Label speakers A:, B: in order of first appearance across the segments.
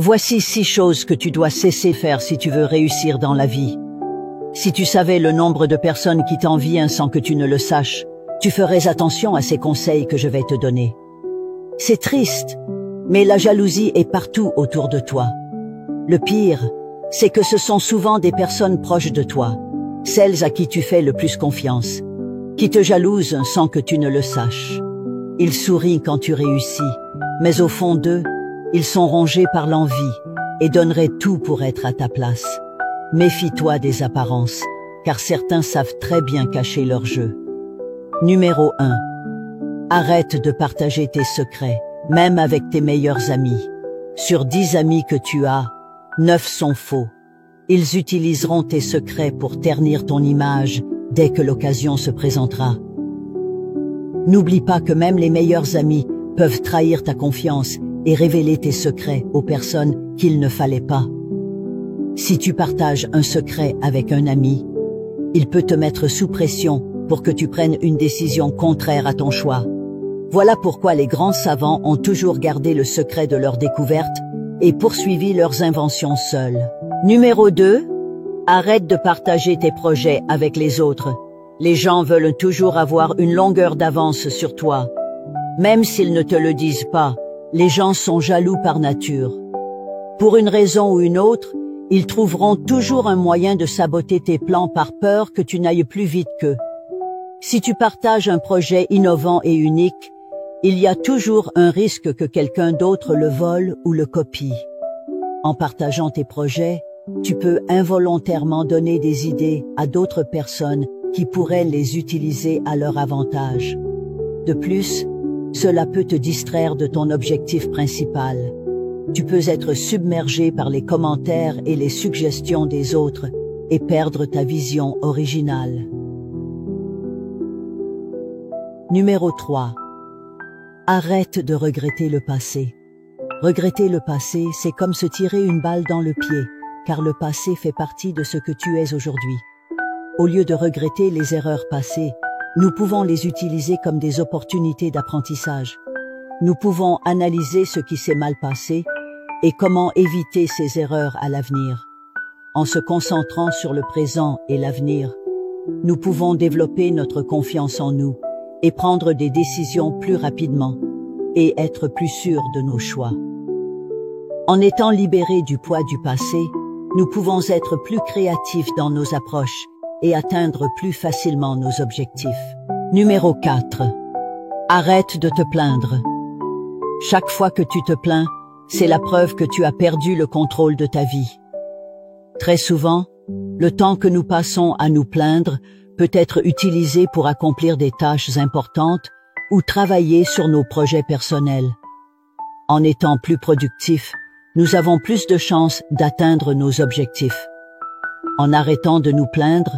A: Voici 6 choses que tu dois cesser de faire si tu veux réussir dans la vie. Si tu savais le nombre de personnes qui t'envient sans que tu ne le saches, tu ferais attention à ces conseils que je vais te donner. C'est triste, mais la jalousie est partout autour de toi. Le pire, c'est que ce sont souvent des personnes proches de toi, celles à qui tu fais le plus confiance, qui te jalousent sans que tu ne le saches. Ils sourient quand tu réussis, mais au fond d'eux, ils sont rongés par l'envie et donneraient tout pour être à ta place. Méfie-toi des apparences, car certains savent très bien cacher leur jeu. Numéro 1. Arrête de partager tes secrets, même avec tes meilleurs amis. Sur 10 amis que tu as, 9 sont faux. Ils utiliseront tes secrets pour ternir ton image dès que l'occasion se présentera. N'oublie pas que même les meilleurs amis peuvent trahir ta confiance et révéler tes secrets aux personnes qu'il ne fallait pas. Si tu partages un secret avec un ami, il peut te mettre sous pression pour que tu prennes une décision contraire à ton choix. Voilà pourquoi les grands savants ont toujours gardé le secret de leurs découvertes et poursuivi leurs inventions seuls. Numéro 2. Arrête de partager tes projets avec les autres. Les gens veulent toujours avoir une longueur d'avance sur toi. Même s'ils ne te le disent pas, les gens sont jaloux par nature. Pour une raison ou une autre, ils trouveront toujours un moyen de saboter tes plans par peur que tu n'ailles plus vite qu'eux. Si tu partages un projet innovant et unique, il y a toujours un risque que quelqu'un d'autre le vole ou le copie. En partageant tes projets, tu peux involontairement donner des idées à d'autres personnes qui pourraient les utiliser à leur avantage. De plus, cela peut te distraire de ton objectif principal. Tu peux être submergé par les commentaires et les suggestions des autres et perdre ta vision originale. Numéro 3. Arrête de regretter le passé. Regretter le passé, c'est comme se tirer une balle dans le pied, car le passé fait partie de ce que tu es aujourd'hui. Au lieu de regretter les erreurs passées, nous pouvons les utiliser comme des opportunités d'apprentissage. Nous pouvons analyser ce qui s'est mal passé et comment éviter ces erreurs à l'avenir. En se concentrant sur le présent et l'avenir, nous pouvons développer notre confiance en nous et prendre des décisions plus rapidement et être plus sûrs de nos choix. En étant libérés du poids du passé, nous pouvons être plus créatifs dans nos approches et atteindre plus facilement nos objectifs. Numéro 4. Arrête de te plaindre. Chaque fois que tu te plains, c'est la preuve que tu as perdu le contrôle de ta vie. Très souvent, le temps que nous passons à nous plaindre peut être utilisé pour accomplir des tâches importantes ou travailler sur nos projets personnels. En étant plus productifs, nous avons plus de chances d'atteindre nos objectifs. En arrêtant de nous plaindre,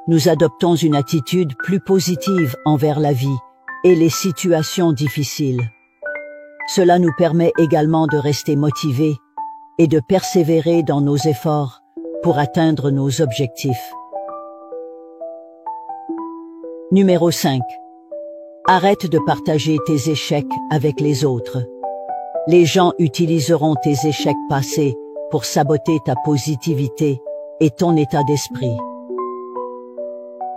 A: nous adoptons une attitude plus positive envers la vie et les situations difficiles. Cela nous permet également de rester motivés et de persévérer dans nos efforts pour atteindre nos objectifs. Numéro 5. Arrête de partager tes échecs avec les autres. Les gens utiliseront tes échecs passés pour saboter ta positivité et ton état d'esprit.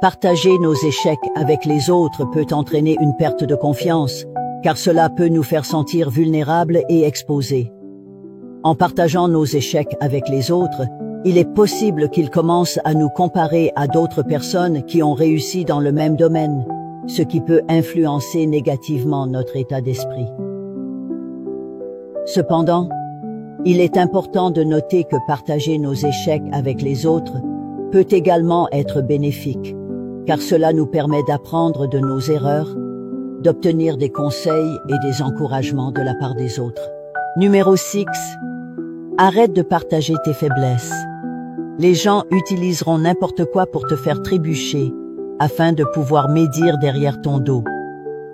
A: Partager nos échecs avec les autres peut entraîner une perte de confiance, car cela peut nous faire sentir vulnérables et exposés. En partageant nos échecs avec les autres, il est possible qu'ils commencent à nous comparer à d'autres personnes qui ont réussi dans le même domaine, ce qui peut influencer négativement notre état d'esprit. Cependant, il est important de noter que partager nos échecs avec les autres peut également être bénéfique, car cela nous permet d'apprendre de nos erreurs, d'obtenir des conseils et des encouragements de la part des autres. Numéro 6. Arrête de partager tes faiblesses. Les gens utiliseront n'importe quoi pour te faire trébucher, afin de pouvoir médire derrière ton dos.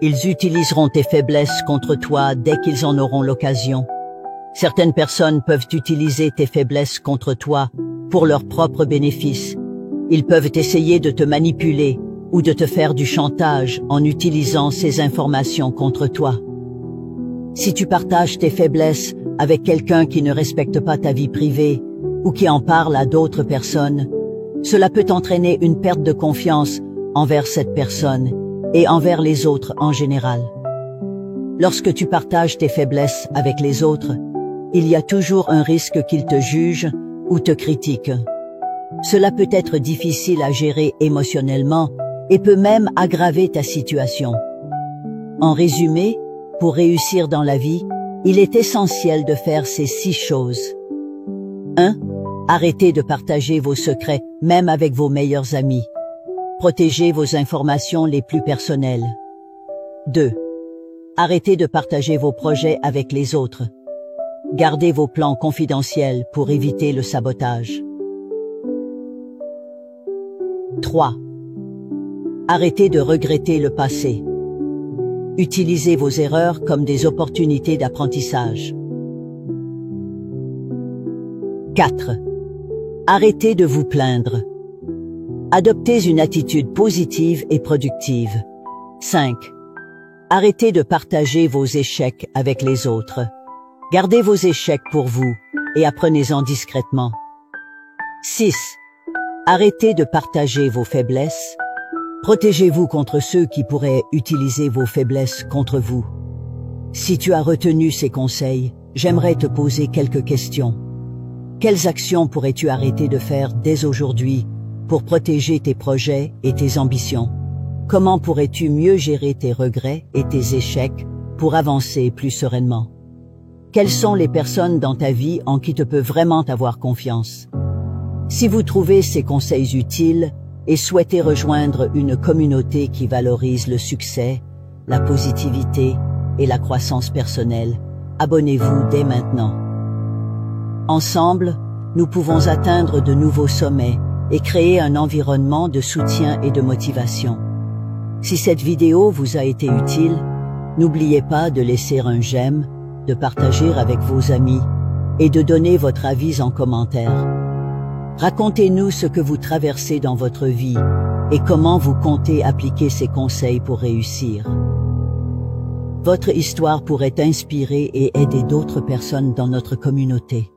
A: Ils utiliseront tes faiblesses contre toi dès qu'ils en auront l'occasion. Certaines personnes peuvent utiliser tes faiblesses contre toi pour leur propre bénéfice. Ils peuvent essayer de te manipuler ou de te faire du chantage en utilisant ces informations contre toi. Si tu partages tes faiblesses avec quelqu'un qui ne respecte pas ta vie privée ou qui en parle à d'autres personnes, cela peut entraîner une perte de confiance envers cette personne et envers les autres en général. Lorsque tu partages tes faiblesses avec les autres, il y a toujours un risque qu'ils te jugent ou te critiquent. Cela peut être difficile à gérer émotionnellement et peut même aggraver ta situation. En résumé, pour réussir dans la vie, il est essentiel de faire ces 6 choses. 1. Arrêtez de partager vos secrets, même avec vos meilleurs amis. Protégez vos informations les plus personnelles. 2. Arrêtez de partager vos projets avec les autres. Gardez vos plans confidentiels pour éviter le sabotage. 3. Arrêtez de regretter le passé. Utilisez vos erreurs comme des opportunités d'apprentissage. 4. Arrêtez de vous plaindre. Adoptez une attitude positive et productive. 5. Arrêtez de partager vos échecs avec les autres. Gardez vos échecs pour vous et apprenez-en discrètement. 6. Arrêtez de partager vos faiblesses. Protégez-vous contre ceux qui pourraient utiliser vos faiblesses contre vous. Si tu as retenu ces conseils, j'aimerais te poser quelques questions. Quelles actions pourrais-tu arrêter de faire dès aujourd'hui pour protéger tes projets et tes ambitions? Comment pourrais-tu mieux gérer tes regrets et tes échecs pour avancer plus sereinement? Quelles sont les personnes dans ta vie en qui tu peux vraiment avoir confiance? Si vous trouvez ces conseils utiles et souhaitez rejoindre une communauté qui valorise le succès, la positivité et la croissance personnelle, abonnez-vous dès maintenant. Ensemble, nous pouvons atteindre de nouveaux sommets et créer un environnement de soutien et de motivation. Si cette vidéo vous a été utile, n'oubliez pas de laisser un j'aime, de partager avec vos amis et de donner votre avis en commentaire. Racontez-nous ce que vous traversez dans votre vie et comment vous comptez appliquer ces conseils pour réussir. Votre histoire pourrait inspirer et aider d'autres personnes dans notre communauté.